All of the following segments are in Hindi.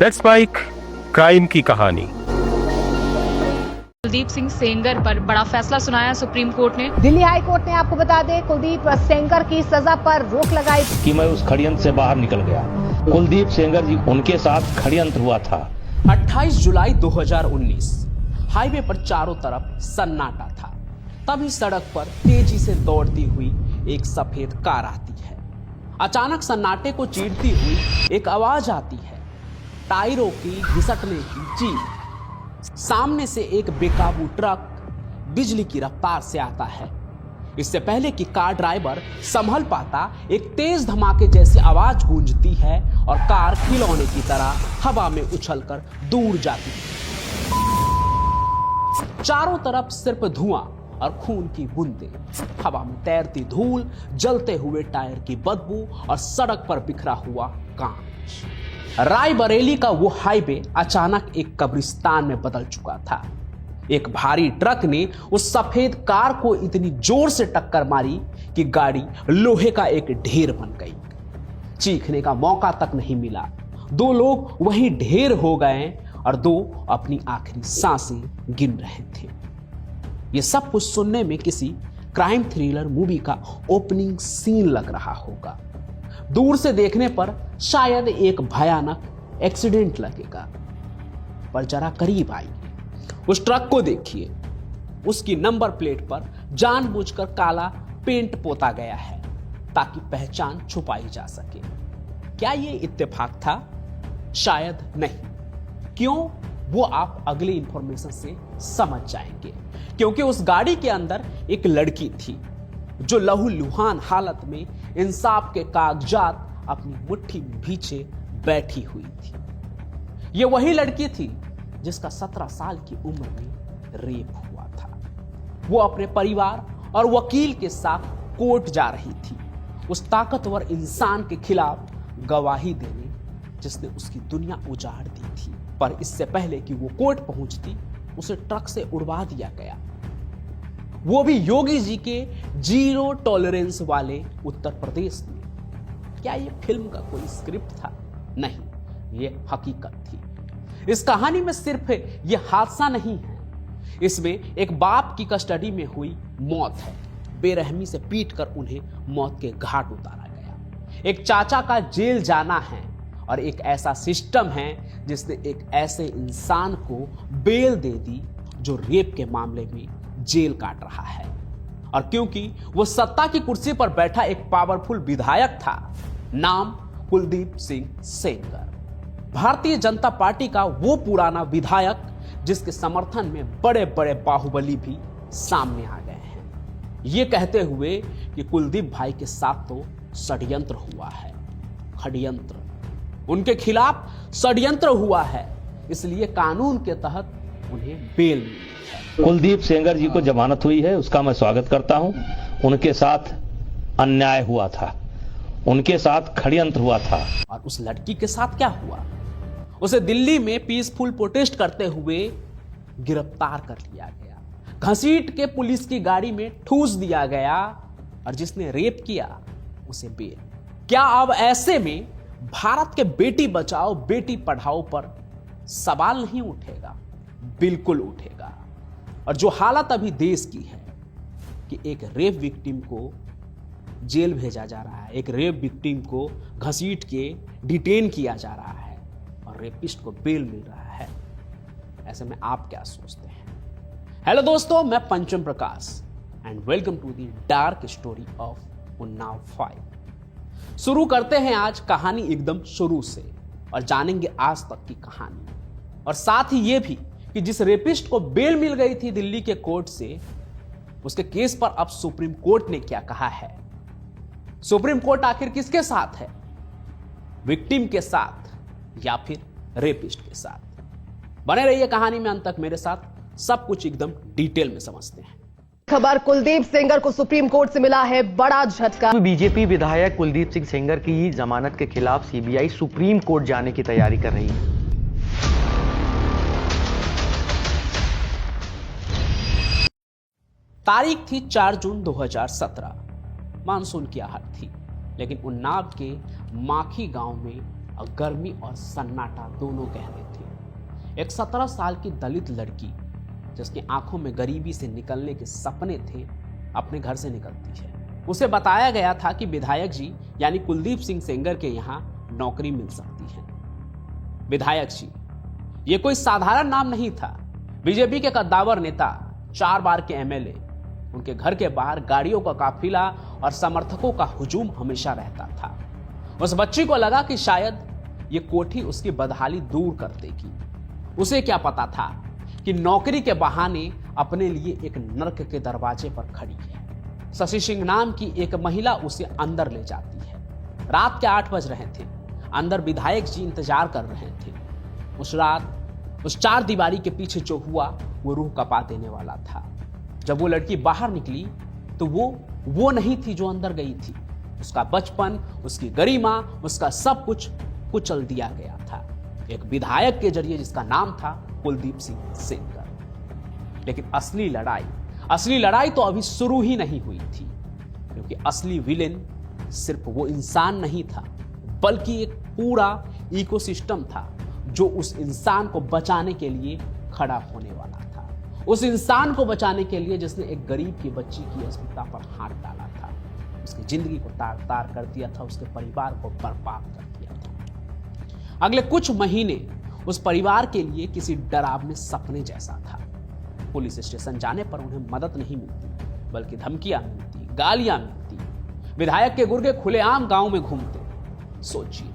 लेट्स बाइक क्राइम की कहानी। कुलदीप सिंह सेंगर पर बड़ा फैसला सुनाया सुप्रीम कोर्ट ने। दिल्ली हाई कोर्ट ने आपको बता दें कुलदीप सेंगर की सजा पर रोक लगाई कि मैं उस षड्यंत्र से बाहर निकल गया। कुलदीप सेंगर जी, उनके साथ षड्यंत्र हुआ था। 28 जुलाई 2019 हाईवे पर चारों तरफ सन्नाटा था। तभी सड़क पर तेजी से दौड़ती हुई एक सफेद कार आती है। अचानक सन्नाटे को चीरती हुई एक आवाज आती है, टायरों की घिसटने की चीख। सामने से एक बेकाबू ट्रक बिजली की रफ्तार से आता है। इससे पहले कि कार ड्राइवर संभल पाता, एक तेज धमाके जैसी आवाज गूंजती है और कार खिलौने की तरह हवा में उछलकर दूर जाती है। चारों तरफ सिर्फ धुआं और खून की बूंदें, हवा में तैरती धूल, जलते हुए टायर की बदबू और सड़क पर बिखरा हुआ कांच। रायबरेली का वो हाईवे अचानक एक कब्रिस्तान में बदल चुका था। एक भारी ट्रक ने उस सफेद कार को इतनी जोर से टक्कर मारी कि गाड़ी लोहे का एक ढेर बन गई। चीखने का मौका तक नहीं मिला। दो लोग वहीं ढेर हो गए और दो अपनी आखिरी सांसें गिन रहे थे। ये सब कुछ सुनने में किसी क्राइम थ्रिलर मूवी का ओपनिंग सीन लग रहा होगा। दूर से देखने पर शायद एक भयानक एक्सीडेंट लगेगा, पर जरा करीब आइए, उस ट्रक को देखिए। उसकी नंबर प्लेट पर जानबूझकर काला पेंट पोता गया है ताकि पहचान छुपाई जा सके। क्या ये इत्तेफाक था? शायद नहीं। क्यों? वो आप अगली इंफॉर्मेशन से समझ जाएंगे। क्योंकि उस गाड़ी के अंदर एक लड़की थी जो लहूलुहान हालत में इंसाफ के कागजात अपनी मुट्ठी में भींचे बैठी हुई थी। ये वही लड़की थी जिसका 17 साल की उम्र में रेप हुआ था। वो अपने परिवार और वकील के साथ कोर्ट जा रही थी, उस ताकतवर इंसान के खिलाफ गवाही देने जिसने उसकी दुनिया उजाड़ दी थी। पर इससे पहले कि वो कोर्ट पहुंचती, उसे ट्रक से उड़वा दिया गया, वो भी योगी जी के जीरो टॉलरेंस वाले उत्तर प्रदेश में। क्या ये फिल्म का कोई स्क्रिप्ट था? नहीं, ये हकीकत थी। इस कहानी में सिर्फ ये हादसा नहीं है, इसमें एक बाप की कस्टडी में हुई मौत है। बेरहमी से पीटकर उन्हें मौत के घाट उतारा गया। एक चाचा का जेल जाना है और एक ऐसा सिस्टम है जिसने एक ऐसे इंसान को बेल दे दी जो रेप के मामले में जेल काट रहा है। और क्योंकि वो सत्ता की कुर्सी पर बैठा एक पावरफुल विधायक था, नाम कुलदीप सिंह सेंगर। भारतीय जनता पार्टी का वो पुराना विधायक जिसके समर्थन में बड़े बड़े बाहुबली भी सामने आ गए हैं, ये कहते हुए कि कुलदीप भाई के साथ तो षड्यंत्र हुआ है। षड्यंत्र, उनके खिलाफ षड्यंत्र हुआ है, इसलिए कानून के तहत उन्हें बेल मिली है। कुलदीप सेंगर जी को जमानत हुई है, उसका मैं स्वागत करता हूं। उनके साथ अन्याय हुआ था, उनके साथ षड्यंत्र हुआ था। और उस लड़की के साथ क्या हुआ? उसे दिल्ली में पीसफुल प्रोटेस्ट करते हुए गिरफ्तार कर लिया गया, घसीट के पुलिस की गाड़ी में ठूस दिया गया, और जिसने रेप किया उसे बेल। क्या अब ऐसे में भारत के बेटी बचाओ बेटी पढ़ाओ पर सवाल नहीं उठेगा? बिल्कुल उठेगा। और जो हालत अभी देश की है कि एक रेप विक्टिम को जेल भेजा जा रहा है, एक रेप विक्टिम को घसीट के डिटेन किया जा रहा है और रेपिस्ट को बेल मिल रहा है, ऐसे में आप क्या सोचते हैं? हेलो दोस्तों, मैं Pancham Prakash and welcome to the dark story of Unnao 5। शुरू करते हैं आज कहानी एकदम शुरू से और जानेंगे आज तक की कहानी, और साथ ही ये भी कि जिस रेपिस्ट को बेल मिल गई थी दिल्ली के कोर्ट से, उसके केस पर अब सुप्रीम कोर्ट ने क्या कहा है। सुप्रीम कोर्ट आखिर किसके साथ है? विक्टिम के साथ या फिर रेपिस्ट के साथ? बने रहिए कहानी में अंत तक मेरे साथ, सब कुछ एकदम डिटेल में समझते हैं। खबर, कुलदीप सेंगर को सुप्रीम कोर्ट से मिला है बड़ा झटका। बीजेपी विधायक कुलदीप सिंह सेंगर की जमानत के खिलाफ सीबीआई सुप्रीम कोर्ट जाने की तैयारी कर रही है। तारीख थी 4 जून 2017। मानसून की आहट थी, लेकिन उन्नाव के माखी गांव में और गर्मी और सन्नाटा दोनों गहरे थे। एक 17 साल की दलित लड़की जिसकी आंखों में गरीबी से निकलने के सपने थे, अपने घर से निकलती है। उसे बताया गया था कि विधायक जी यानी कुलदीप सिंह सेंगर के यहाँ नौकरी मिल सकती है। विधायक जी ये कोई साधारण नाम नहीं था। बीजेपी के कद्दावर नेता, 4 बार के एमएलए, उनके घर के बाहर गाड़ियों का काफिला और समर्थकों का हुजूम हमेशा रहता था। उस बच्ची को लगा कि शायद ये कोठी उसकी बदहाली दूर कर देगी। उसे क्या पता था कि नौकरी के बहाने अपने लिए एक नर्क के दरवाजे पर खड़ी है। शशि सिंह नाम की एक महिला उसे अंदर ले जाती है। रात के 8 बज रहे थे। अंदर विधायक जी इंतजार कर रहे थे। उस रात उस 4 दीवारी के पीछे जो हुआ वो रूह कपा देने वाला था। जब वो लड़की बाहर निकली तो वो नहीं थी जो अंदर गई थी। उसका बचपन, उसकी गरिमा, उसका सब कुछ कुचल दिया गया था एक विधायक के जरिए जिसका नाम था कुलदीप सिंह सेंगर। लेकिन असली लड़ाई तो अभी शुरू ही नहीं हुई थी, क्योंकि असली विलेन सिर्फ वो इंसान नहीं था, बल्कि एक पूरा इकोसिस्टम था जो उस इंसान को बचाने के लिए खड़ा होने वाला था। उस इंसान को बचाने के लिए जिसने एक गरीब की बच्ची की अस्मिता पर हाथ डाला था, उसकी जिंदगी को तार तार कर दिया था, उसके परिवार को बर्बाद कर दिया था। अगले कुछ महीने उस परिवार के लिए किसी डरावने सपने जैसा था। पुलिस स्टेशन जाने पर उन्हें मदद नहीं मिलती, बल्कि धमकियां मिलती, गालियां मिलती। विधायक के गुर्गे खुलेआम गांव में घूमते। सोचिए,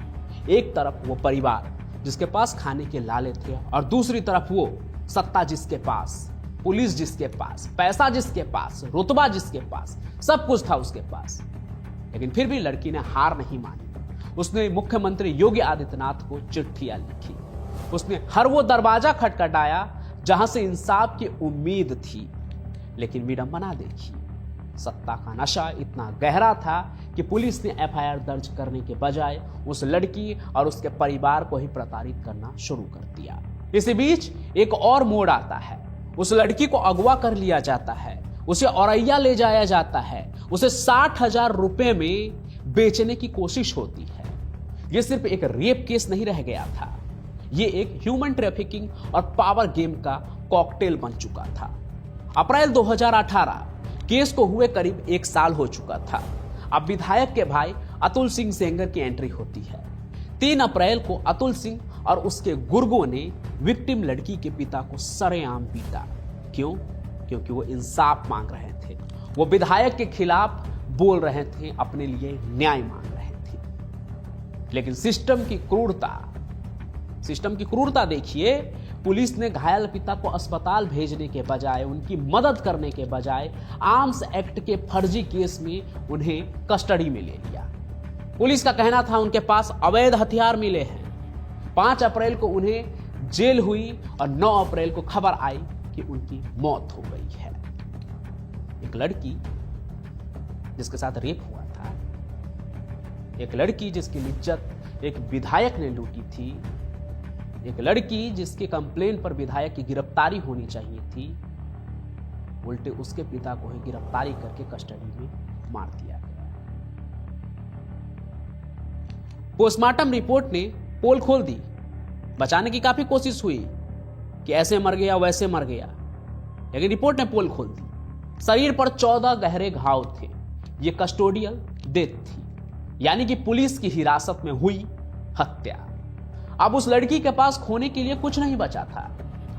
एक तरफ वो परिवार जिसके पास खाने के लाले थे, और दूसरी तरफ वो सत्ता जिसके पास, पुलिस जिसके पास, पैसा जिसके पास, रुतबा जिसके पास, सब कुछ था उसके पास। लेकिन फिर भी लड़की ने हार नहीं मानी। उसने मुख्यमंत्री योगी आदित्यनाथ को चिट्ठियां लिखी। उसने हर वो दरवाजा खटखटाया जहां से इंसाफ की उम्मीद थी। लेकिन विडंबना देखिए, सत्ता का नशा इतना गहरा था कि पुलिस ने एफआईआर दर्ज करने के बजाय उस लड़की और उसके परिवार को ही प्रताड़ित करना शुरू कर दिया। इसी बीच एक और मोड़ आता है। उस लड़की को अगवा कर लिया जाता है, उसे औरैया ले जाया जाता है, उसे 60,000 रुपए में बेचने की कोशिश होती है। यह सिर्फ एक रेप केस नहीं रह गया था, यह एक ह्यूमन ट्रैफिकिंग और पावर गेम का कॉकटेल बन चुका था। अप्रैल 2018 केस को हुए करीब 1 साल हो चुका था। अब विधायक के भाई अतुल सिंह सेंगर की एंट्री होती है। 3 अप्रैल को अतुल सिंह और उसके गुर्गों ने विक्टिम लड़की के पिता को सरेआम पीटा। क्यों? क्योंकि वो इंसाफ मांग रहे थे, वो विधायक के खिलाफ बोल रहे थे, अपने लिए न्याय मांग रहे थे। लेकिन सिस्टम की क्रूरता देखिए। पुलिस ने घायल पिता को अस्पताल भेजने के बजाय, उनकी मदद करने के बजाय, आर्म्स एक्ट के फर्जी केस में उन्हें कस्टडी में ले लिया। पुलिस का कहना था उनके पास अवैध हथियार मिले हैं। 5 अप्रैल को उन्हें जेल हुई और 9 अप्रैल को खबर आई कि उनकी मौत हो गई है। एक लड़की जिसके साथ रेप हुआ था, एक लड़की जिसकी इज्जत एक विधायक ने लूटी थी, एक लड़की जिसके कंप्लेन पर विधायक की गिरफ्तारी होनी चाहिए थी, उल्टे उसके पिता को ही गिरफ्तारी करके कस्टडी में मार दिया गया। पोस्टमार्टम रिपोर्ट ने पोल खोल दी। बचाने की काफी कोशिश हुई कि ऐसे मर गया वैसे मर गया, लेकिन रिपोर्ट ने पोल खोल दी। शरीर पर 14 गहरे घाव थे। यह कस्टोडियल डेथ थी, यानी कि पुलिस की हिरासत में हुई हत्या। अब उस लड़की के पास खोने के लिए कुछ नहीं बचा था।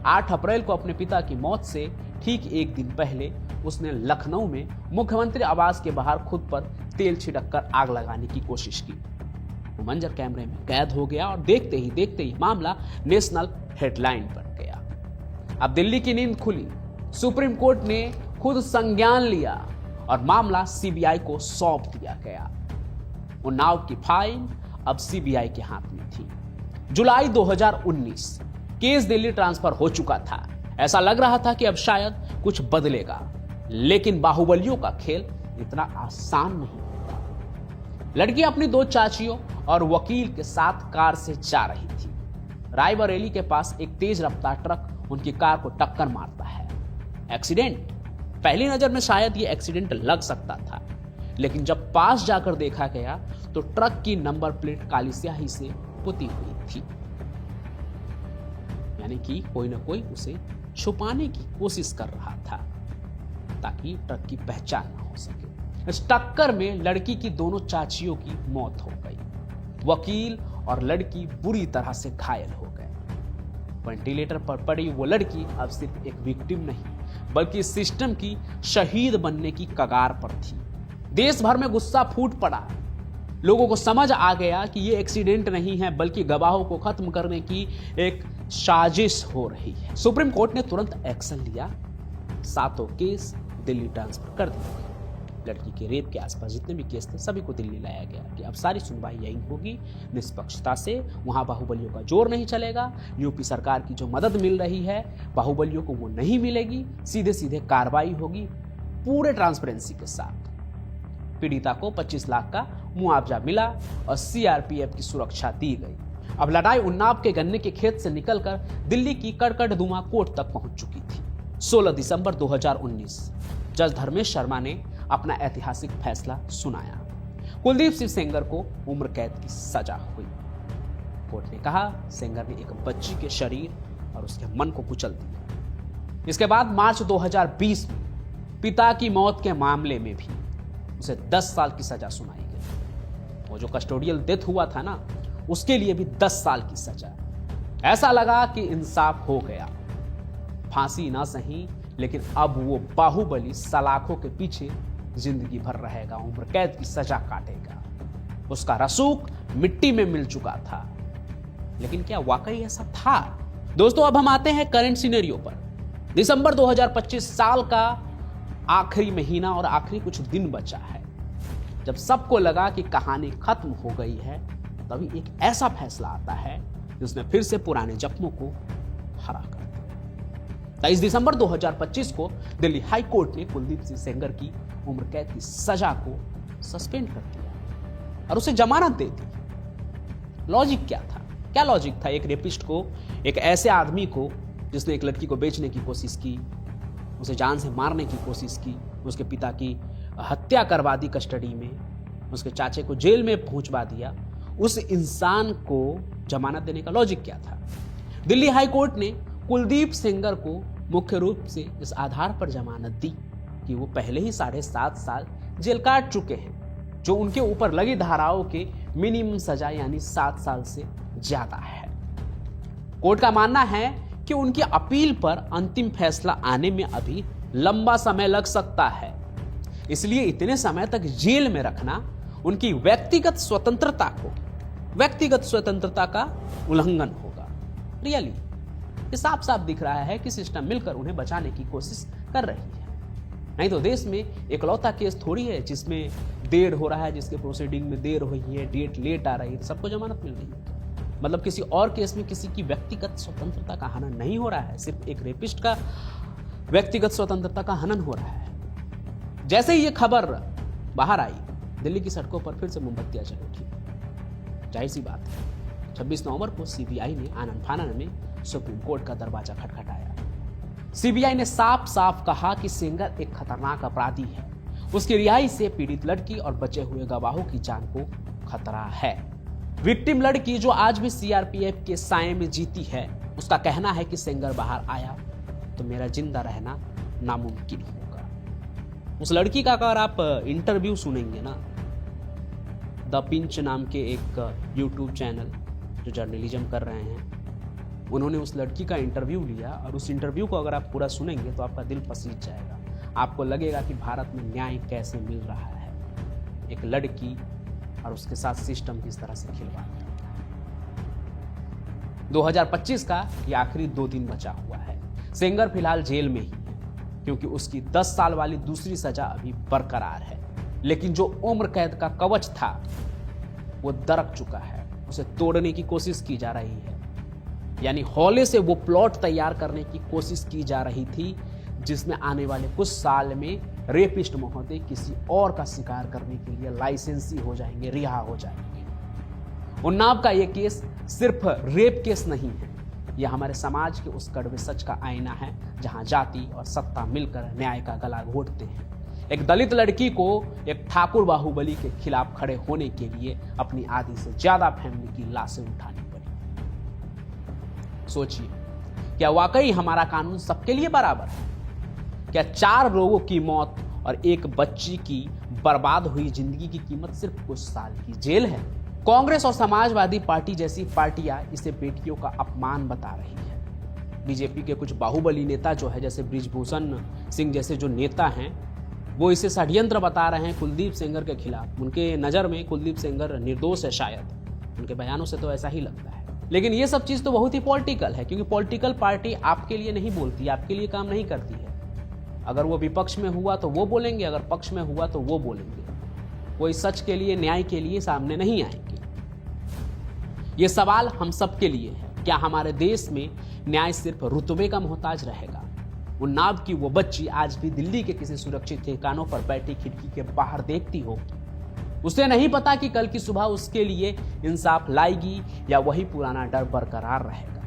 8 अप्रैल को अपने पिता की मौत से ठीक 1 दिन पहले उसने लखनऊ में मुख्यमंत्री आवास के बाहर खुद पर तेल छिड़क कर आग लगाने की कोशिश की। वो मंजर कैमरे में कैद हो गया और देखते ही मामला नेशनल हेडलाइन बन गया। अब दिल्ली की नींद खुली। सुप्रीम कोर्ट ने खुद संज्ञान लिया और मामला सीबीआई को सौंप दिया गया। उन्नाव की फाइल अब सीबीआई के हाथ में थी। जुलाई 2019 केस दिल्ली ट्रांसफर हो चुका था। ऐसा लग रहा था कि अब शायद कुछ बदलेगा, लेकिन बाहुबलियों का खेल इतना आसान नहीं होता। लड़की अपनी 2 चाचियों और वकील के साथ कार से जा रही थी। रायबरेली के पास एक तेज रफ्तार ट्रक उनकी कार को टक्कर मारता है। एक्सीडेंट? पहली नजर में शायद यह एक्सीडेंट लग सकता था, लेकिन जब पास जाकर देखा गया तो ट्रक की नंबर प्लेट काली स्याही से पुती हुई थी, यानी कि कोई ना कोई उसे छुपाने की कोशिश कर रहा था ताकि ट्रक की पहचान न हो सके। इस टक्कर में लड़की की दोनों चाचियों की मौत हो गई। वकील और लड़की बुरी तरह से घायल हो गए। वेंटिलेटर पर पड़ी वो लड़की अब सिर्फ एक विक्टिम नहीं बल्कि सिस्टम की शहीद बनने की कगार पर थी। देश भर में गुस्सा फूट पड़ा। लोगों को समझ आ गया कि ये एक्सीडेंट नहीं है बल्कि गवाहों को खत्म करने की एक साजिश हो रही है। सुप्रीम कोर्ट ने तुरंत एक्शन लिया। 7 केस दिल्ली ट्रांसफर कर दिए। लड़की के रेप के आसपास जितने भी केस थे सभी को दिल्ली लाया गया कि अब सारी सुनवाई यहीं होगी निष्पक्षता से। वहां बाहुबलियों का जोर नहीं चलेगा। यूपी सरकार की जो मदद मिल रही है बाहुबलियों को वो नहीं मिलेगी। सीधे सीधे कार्रवाई होगी पूरे ट्रांसपेरेंसी के साथ। पीड़िता को 25 लाख का मुआवजा मिला और सीआरपीएफ की सुरक्षा दी गई। अब लड़ाई उन्नाव के गन्ने के खेत से निकलकर दिल्ली की कड़कड़दुमा कोर्ट तक पहुंच चुकी थी। 16 दिसंबर 2019 जज धर्मेश शर्मा ने अपना ऐतिहासिक फैसला सुनाया। कुलदीप सिंह सेंगर को उम्र कैद की सजा हुई। कोर्ट ने कहा सेंगर ने एक बच्ची के शरीर और उसके मन को कुचल दिया। इसके बाद मार्च 2020 में पिता की मौत के मामले में भी उसे 10 साल की सजा सुनाई गई। वो जो कस्टोडियल डेथ हुआ था ना उसके लिए भी 10 साल की सजा। ऐसा लगा कि इंसाफ हो गया। फांसी ना सही लेकिन अब वो बाहुबली सलाखों के पीछे जिंदगी भर रहेगा, उम्र कैद की सजा काटेगा। उसका रसूख मिट्टी में मिल चुका था। लेकिन क्या वाकई ऐसा था? दोस्तों अब हम आते हैं करंट सिनेरियो पर। दिसंबर 2025 साल का आखिरी महीना और आखिरी कुछ दिन बचा है। जब सबको लगा कि कहानी खत्म हो गई है तभी एक ऐसा फैसला आता है जिसने फिर से पुराने जख्मों को हरा कर दिया। 23 दिसंबर 2025 को दिल्ली हाई कोर्ट ने कुलदीप सिंह सेंगर की उम्र कैद की सजा को सस्पेंड कर दिया और उसे जमानत दे दी। लॉजिक क्या था? क्या लॉजिक था एक रेपिस्ट को, एक ऐसे आदमी को जिसने एक लड़की को बेचने की कोशिश की, उसे जान से मारने की कोशिश की, उसके पिता की हत्या करवा दी कस्टडी में, उसके चाचे को जेल में पहुंचवा दिया, उस इंसान को जमानत देने का लॉजिक क्या था? दिल्ली हाई कोर्ट ने कुलदीप सेंगर को मुख्य रूप से इस आधार पर जमानत दी कि वो पहले ही 7.5 साल जेल काट चुके हैं, जो उनके ऊपर लगी धाराओं के मिनिमम सजा यानी 7 साल से ज्यादा है। कोर्ट का मानना है कि उनकी अपील पर अंतिम फैसला आने में अभी लंबा समय लग सकता है, इसलिए इतने समय तक जेल में रखना उनकी व्यक्तिगत स्वतंत्रता का उल्लंघन होगा। रियली ये साफ साफ दिख रहा है कि सिस्टम मिलकर उन्हें बचाने की कोशिश कर रही है। नहीं तो देश में एकलौता केस थोड़ी है जिसमें देर हो रहा है, जिसके प्रोसीडिंग में देर हुई है, डेट लेट आ रही है, सबको जमानत मिल रही है। मतलब किसी और केस में किसी की व्यक्तिगत स्वतंत्रता का हनन नहीं हो रहा है, सिर्फ एक रेपिस्ट का व्यक्तिगत स्वतंत्रता का हनन हो रहा है। जैसे ही ये खबर बाहर आई दिल्ली की सड़कों पर फिर से मोमबत्तियां जल उठी। जाहिर सी बात है 26 नवंबर को सीबीआई ने आनन फानन में सुप्रीम कोर्ट का दरवाजा खटखटाया। सीबीआई ने साफ साफ कहा कि सेंगर एक खतरनाक अपराधी है। उसकी रिहाई से पीड़ित लड़की और बचे हुए गवाहों की जान को खतरा है। विक्टिम लड़की जो आज भी सीआरपीएफ के साए में जीती है, उसका कहना है कि सेंगर बाहर आया तो मेरा जिंदा रहना नामुमकिन होगा। उस लड़की का अगर आप इंटरव्यू सुनेंगे ना, द पिंच नाम के एक यूट्यूब चैनल जो जर्नलिज्म कर रहे हैं, उन्होंने उस लड़की का इंटरव्यू लिया और उस इंटरव्यू को अगर आप पूरा सुनेंगे तो आपका दिल पसीज जाएगा। आपको लगेगा कि भारत में न्याय कैसे मिल रहा है। एक लड़की और उसके साथ सिस्टम किस तरह से खिलवाड़ करता है। 2025 का ये आखिरी 2 दिन बचा हुआ है। सेंगर फिलहाल जेल में ही है क्योंकि उसकी 10 साल वाली दूसरी सजा अभी बरकरार है, लेकिन जो उम्र कैद का कवच था वो दरक चुका है। उसे तोड़ने की कोशिश की जा रही है, यानी हौले से वो प्लॉट तैयार करने की कोशिश की जा रही थी जिसमें आने वाले कुछ साल में रेपिस्ट महोदय किसी और का शिकार करने के लिए लाइसेंसी हो जाएंगे, रिहा हो जाएंगे। उन्नाव का ये केस सिर्फ रेप केस नहीं है, यह हमारे समाज के उस कड़वे सच का आईना है जहां जाति और सत्ता मिलकर न्याय का गला घोटते हैं। एक दलित लड़की को एक ठाकुर बाहुबली के खिलाफ खड़े होने के लिए अपनी आधी से ज्यादा फैमिली की लाशें उठानी पड़ी। सोचिए, क्या वाकई हमारा कानून सबके लिए बराबर है? क्या 4 लोगों की मौत और एक बच्ची की बर्बाद हुई जिंदगी की कीमत सिर्फ कुछ साल की जेल है? कांग्रेस और समाजवादी पार्टी जैसी पार्टियां इसे बेटियों का अपमान बता रही है। बीजेपी के कुछ बाहुबली नेता जो है, जैसे बृजभूषण सिंह जैसे जो नेता हैं, वो इसे षड्यंत्र बता रहे हैं कुलदीप सेंगर के खिलाफ। उनके नज़र में कुलदीप सेंगर निर्दोष है, शायद उनके बयानों से तो ऐसा ही लगता है। लेकिन ये सब चीज़ तो बहुत ही पॉलिटिकल है, क्योंकि पॉलिटिकल पार्टी आपके लिए नहीं बोलती, आपके लिए काम नहीं करती है। अगर वो विपक्ष में हुआ तो वो बोलेंगे, अगर पक्ष में हुआ तो वो बोलेंगे। कोई सच के लिए, न्याय के लिए सामने नहीं आएंगे। ये सवाल हम सब के लिए है, क्या हमारे देश में न्याय सिर्फ रुतबे का मोहताज रहेगा? उन्नाव की वो बच्ची आज भी दिल्ली के किसी सुरक्षित ठिकानों पर बैठी खिड़की के बाहर देखती होगी। उसे नहीं पता कि कल की सुबह उसके लिए इंसाफ लाएगी या वही पुराना डर बरकरार रहेगा।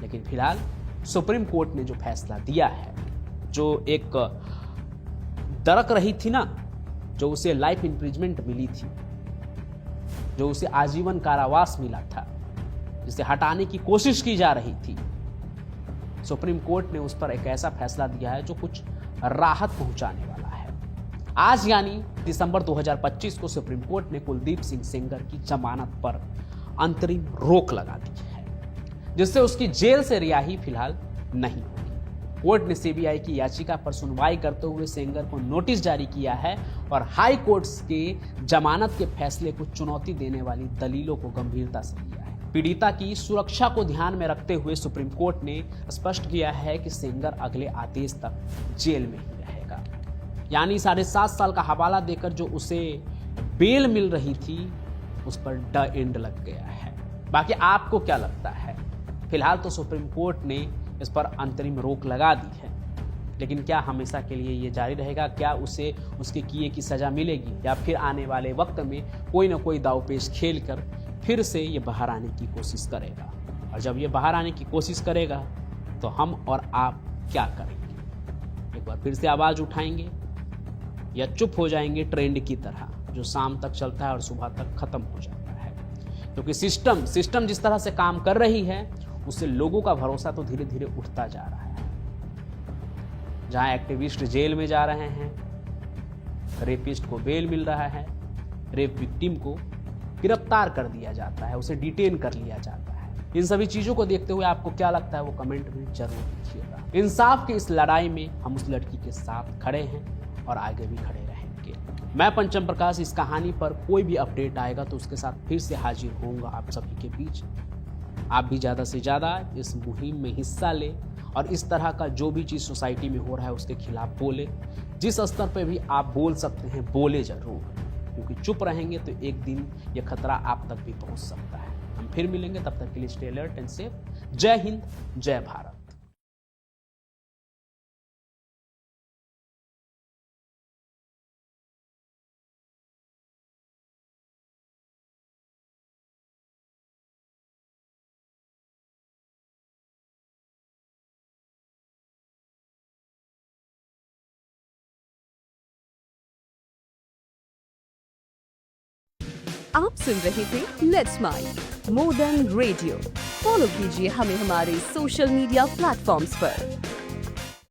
लेकिन फिलहाल सुप्रीम कोर्ट ने जो फैसला दिया है, जो एक दरक रही थी ना, जो उसे लाइफ इंप्रिजमेंट मिली थी, जो उसे आजीवन कारावास मिला था, जिसे हटाने की कोशिश की जा रही थी, सुप्रीम कोर्ट ने उस पर एक ऐसा फैसला दिया है जो कुछ राहत पहुंचाने वाला है। आज यानी दिसंबर 2025 को सुप्रीम कोर्ट ने कुलदीप सिंह सेंगर की जमानत पर अंतरिम रोक लगा दी है, जिससे उसकी जेल से रिहाई फिलहाल नहीं होगी। कोर्ट ने सीबीआई की याचिका पर सुनवाई करते हुए सेंगर को नोटिस जारी किया है और हाई कोर्ट के जमानत के फैसले को चुनौती देने वाली दलीलों को गंभीरता से लिया है। पीड़िता की सुरक्षा को ध्यान में रखते हुए सुप्रीम कोर्ट ने स्पष्ट किया है कि सेंगर अगले आदेश तक जेल में ही रहेगा। यानी 7.5 साल का हवाला देकर जो उसे बेल मिल रही थी, उस पर द एंड लग गया है। बाकी आपको क्या लगता है? फिलहाल तो सुप्रीम कोर्ट ने इस पर अंतरिम रोक लगा दी है, लेकिन क्या हमेशा के लिए ये जारी रहेगा? क्या उसे उसके किए की सजा मिलेगी, या फिर आने वाले वक्त में कोई ना कोई दावपेच खेलकर फिर से ये बाहर आने की कोशिश करेगा? और जब ये बाहर आने की कोशिश करेगा तो हम और आप क्या करेंगे? एक बार फिर से आवाज उठाएंगे या चुप हो जाएंगे ट्रेंड की तरह, जो शाम तक चलता है और सुबह तक खत्म हो जाता है? क्योंकि सिस्टम जिस तरह से काम कर रही है, उससे लोगों का भरोसा तो धीरे धीरे उठता जा रहा है। जहां एक्टिविस्ट जेल में जा रहे हैं, रेपिस्ट को बेल मिल रहा है, रेप विक्टिम को गिरफ्तार कर दिया जाता है, उसे डिटेन कर लिया जाता है। इन सभी चीजों को देखते हुए आपको क्या लगता है, वो कमेंट में जरूर लिखिएगा। इंसाफ की इस लड़ाई में हम उस लड़की के साथ खड़े हैं और आगे भी खड़े रहेंगे। मैं पंचम प्रकाश, इस कहानी पर कोई भी अपडेट आएगा तो उसके साथ फिर से हाजिर होऊंगा आप सभी के बीच। आप भी ज़्यादा से ज़्यादा इस मुहिम में हिस्सा लें और इस तरह का जो भी चीज़ सोसाइटी में हो रहा है उसके खिलाफ बोले। जिस स्तर पे भी आप बोल सकते हैं, बोले ज़रूर, क्योंकि चुप रहेंगे तो एक दिन ये खतरा आप तक भी पहुंच सकता है। हम फिर मिलेंगे, तब तक के लिए स्टे अलर्ट एंड सेफ। जय हिंद, जय भारत। आप सुन रहे थे let's mind more than radio. Follow कीजिए हमें हमारे सोशल मीडिया प्लेटफॉर्म्स पर।